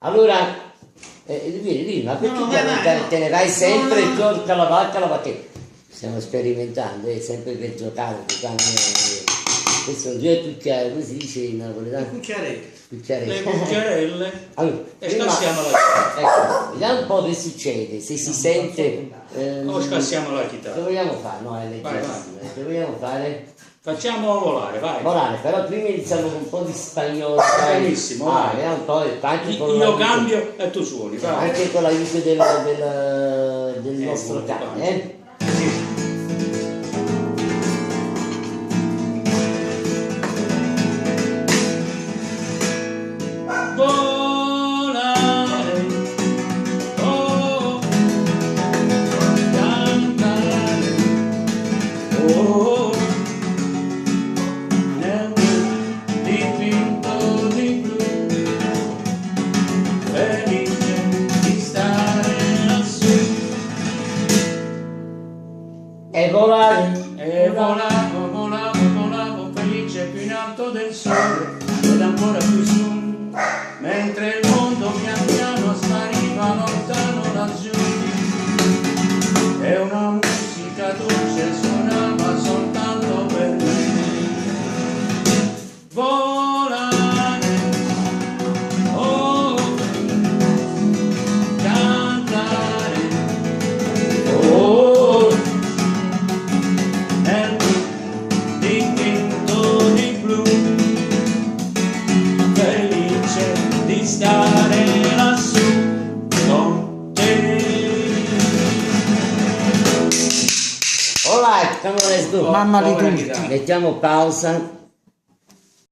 Allora, vieni, ma perché te ne vai sempre e torca la vacca, stiamo sperimentando, è sempre per giocare, questo due cucchiai, come si dice in napoletano? Le cucchiarelle. Allora, E scassiamo la chitarra. ecco, vediamo un po' che succede, se si sente... O scassiamo la Che chitarra. vogliamo fare? No, è leggero. Che vogliamo fare? Facciamo volare, vai. Volare, però prima iniziamo con un po' di spagnolo. Benissimo, vai. Vediamo un po', anche con Io cambio e tu suoni, vai. anche con l'aiuto del nostro cane, Sì. Volare, oh, cantare, oh, nel dipinto di blu, felice di stare lassù. E volare. E volavo felice più in alto del sole ed ancora più su, mentre il mondo pian piano spariva lontano laggiù. E una musica dolce suonava soltanto per me. Volare, oh, cantare, oh, nel dipinto di blu, felice di stare lassù con te. Alright, come on, let's go. Mamma di tutti. Mettiamo pausa.